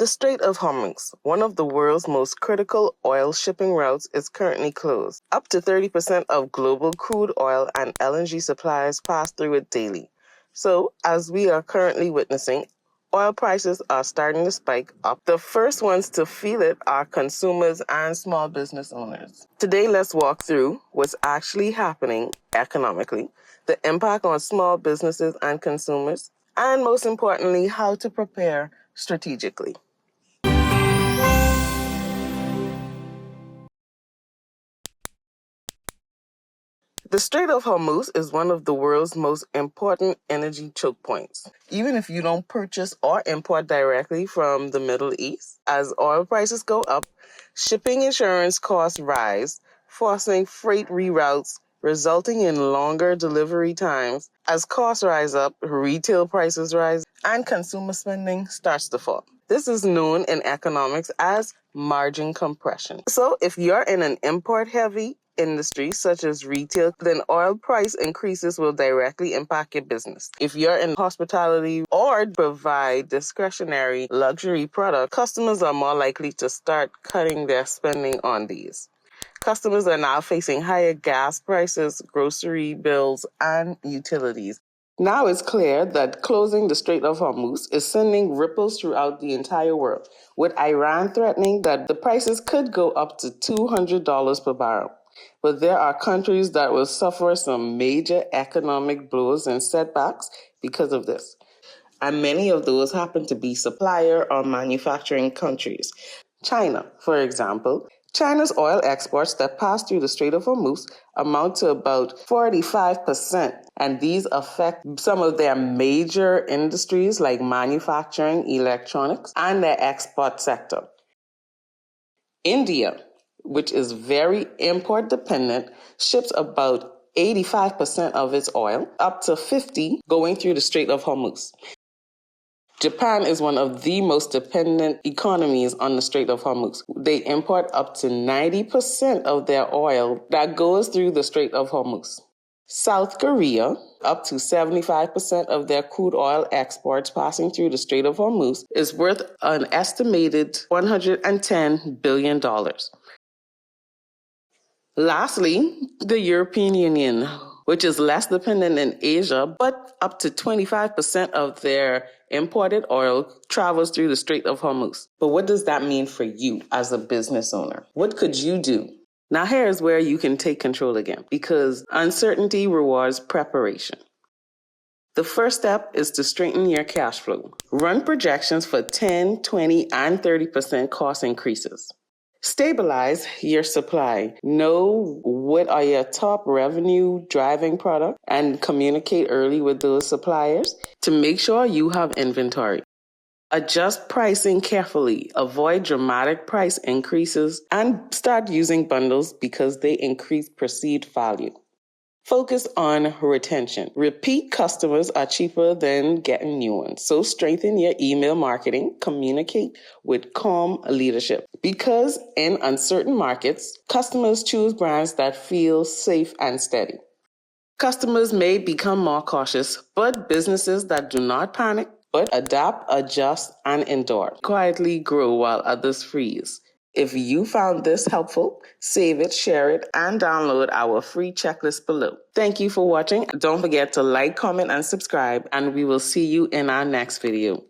The Strait of Hormuz, one of the world's most critical oil shipping routes, is currently closed. Up to 30% of global crude oil and LNG supplies pass through it daily. So, as we are currently witnessing, oil prices are starting to spike up. The first ones to feel it are consumers and small business owners. Today, let's walk through what's actually happening economically, the impact on small businesses and consumers, and most importantly, how to prepare strategically. The Strait of Hormuz is one of the world's most important energy choke points. Even if you don't purchase or import directly from the Middle East, as oil prices go up, shipping insurance costs rise, forcing freight reroutes, resulting in longer delivery times. As costs rise up, retail prices rise, and consumer spending starts to fall. This is known in economics as margin compression. So if you're in an import-heavy industry such as retail, then oil price increases will directly impact your business. If you're in hospitality or provide discretionary luxury products, customers are more likely to start cutting their spending on these. Customers are now facing higher gas prices, grocery bills, and utilities. Now it's clear that closing the Strait of Hormuz is sending ripples throughout the entire world, with Iran threatening that the prices could go up to $200 per barrel. But there are countries that will suffer some major economic blows and setbacks because of this. And many of those happen to be supplier or manufacturing countries. China, for example. China's oil exports that pass through the Strait of Hormuz amount to about 45%, and these affect some of their major industries like manufacturing, electronics, and their export sector. India, which is very import dependent, ships about 85% of its oil, up to 50% going through the Strait of Hormuz. Japan is one of the most dependent economies on the Strait of Hormuz. They import up to 90% of their oil that goes through the Strait of Hormuz. South Korea, up to 75% of their crude oil exports passing through the Strait of Hormuz, is worth an estimated $110 billion. Lastly, the European Union, which is less dependent in Asia, but up to 25% of their imported oil travels through the Strait of Hormuz. But what does that mean for you as a business owner? What could you do? Now here's where you can take control again, because uncertainty rewards preparation. The first step is to strengthen your cash flow. Run projections for 10, 20, and 30% cost increases. Stabilize your supply. Know what are your top revenue driving products and communicate early with those suppliers to make sure you have inventory. Adjust pricing carefully. Avoid dramatic price increases and start using bundles because they increase perceived value. Focus on retention. Repeat customers are cheaper than getting new ones. So strengthen your email marketing. Communicate with calm leadership. Because in uncertain markets, customers choose brands that feel safe and steady. Customers may become more cautious, but businesses that do not panic, but adapt, adjust, and endure quietly grow while others freeze. If you found this helpful, save it, share it, and download our free checklist below. Thank you for watching. Don't forget to like, comment, and subscribe, and we will see you in our next video.